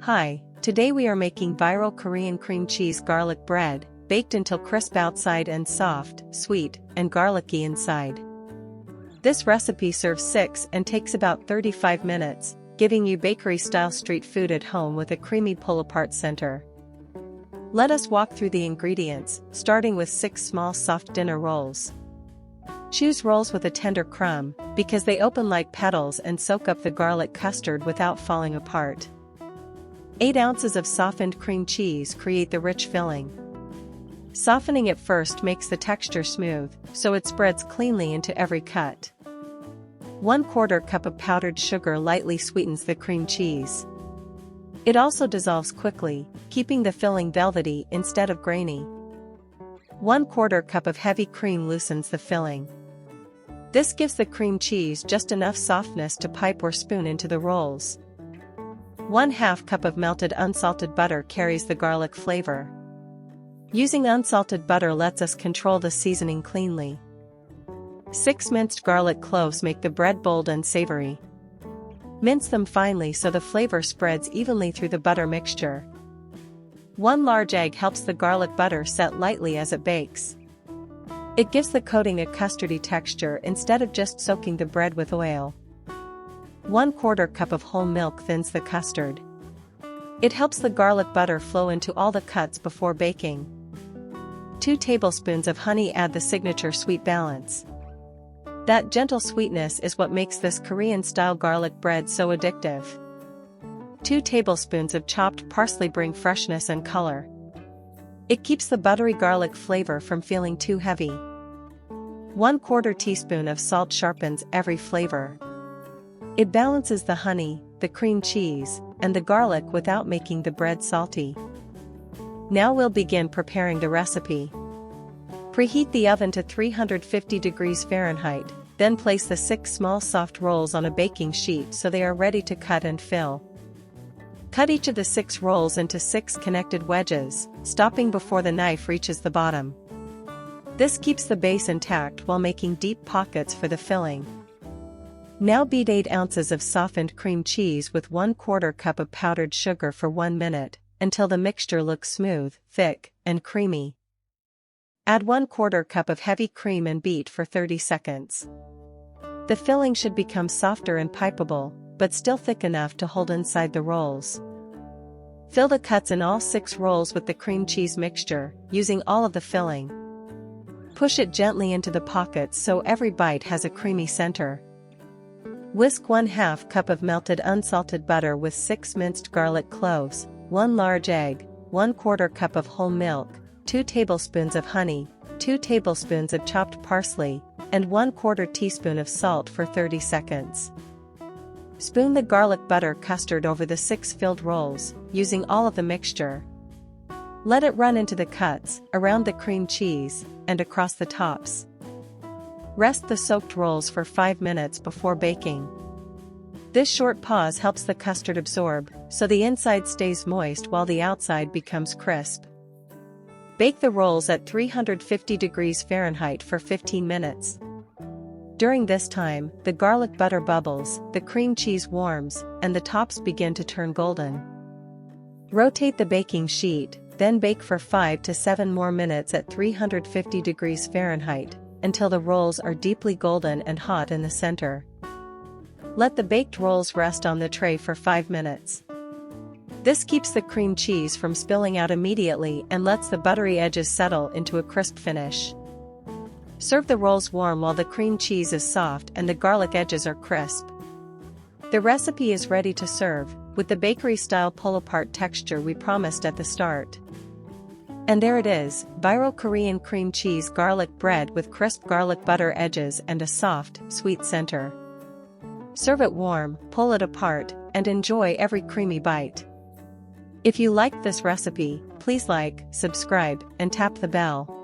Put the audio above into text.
Hi, today we are making viral Korean cream cheese garlic bread, baked until crisp outside and soft, sweet, and garlicky inside. This recipe serves 6 and takes about 35 minutes, giving you bakery-style street food at home with a creamy pull-apart center. Let us walk through the ingredients, starting with 6 small soft dinner rolls. Choose rolls with a tender crumb, because they open like petals and soak up the garlic custard without falling apart. 8 ounces of softened cream cheese create the rich filling. Softening it first makes the texture smooth, so it spreads cleanly into every cut. 1/4 cup of powdered sugar lightly sweetens the cream cheese. It also dissolves quickly, keeping the filling velvety instead of grainy. 1/4 cup of heavy cream loosens the filling. This gives the cream cheese just enough softness to pipe or spoon into the rolls. 1/2 cup of melted unsalted butter carries the garlic flavor. Using unsalted butter lets us control the seasoning cleanly. 6 minced garlic cloves make the bread bold and savory. Mince them finely so the flavor spreads evenly through the butter mixture. 1 large egg helps the garlic butter set lightly as it bakes. It gives the coating a custardy texture instead of just soaking the bread with oil. 1/4 cup of whole milk thins the custard. It helps the garlic butter flow into all the cuts before baking. 2 tablespoons of honey add the signature sweet balance. That gentle sweetness is what makes this Korean-style garlic bread so addictive. 2 tablespoons of chopped parsley bring freshness and color. It keeps the buttery garlic flavor from feeling too heavy. 1/4 teaspoon of salt sharpens every flavor. It balances the honey, the cream cheese, and the garlic without making the bread salty. Now we'll begin preparing the recipe. Preheat the oven to 350 degrees Fahrenheit, then place the 6 small soft rolls on a baking sheet so they are ready to cut and fill. Cut each of the 6 rolls into 6 connected wedges, stopping before the knife reaches the bottom. This keeps the base intact while making deep pockets for the filling. Now beat 8 ounces of softened cream cheese with 1/4 cup of powdered sugar for 1 minute, until the mixture looks smooth, thick, and creamy. Add 1/4 cup of heavy cream and beat for 30 seconds. The filling should become softer and pipeable, but still thick enough to hold inside the rolls. Fill the cuts in all 6 rolls with the cream cheese mixture, using all of the filling. Push it gently into the pockets so every bite has a creamy center. Whisk 1/2 cup of melted unsalted butter with 6 minced garlic cloves, 1 large egg, 1/4 cup of whole milk, 2 tablespoons of honey, 2 tablespoons of chopped parsley, and 1/4 teaspoon of salt for 30 seconds. Spoon the garlic butter custard over the 6 filled rolls, using all of the mixture. Let it run into the cuts, around the cream cheese, and across the tops. Rest the soaked rolls for 5 minutes before baking. This short pause helps the custard absorb, so the inside stays moist while the outside becomes crisp. Bake the rolls at 350 degrees Fahrenheit for 15 minutes. During this time, the garlic butter bubbles, the cream cheese warms, and the tops begin to turn golden. Rotate the baking sheet, then bake for 5 to 7 more minutes at 350 degrees Fahrenheit, until the rolls are deeply golden and hot in the center. Let the baked rolls rest on the tray for 5 minutes. This keeps the cream cheese from spilling out immediately and lets the buttery edges settle into a crisp finish. Serve the rolls warm while the cream cheese is soft and the garlic edges are crisp. The recipe is ready to serve, with the bakery-style pull-apart texture we promised at the start. And there it is, viral Korean cream cheese garlic bread with crisp garlic butter edges and a soft, sweet center. Serve it warm, pull it apart, and enjoy every creamy bite. If you liked this recipe, please like, subscribe, and tap the bell.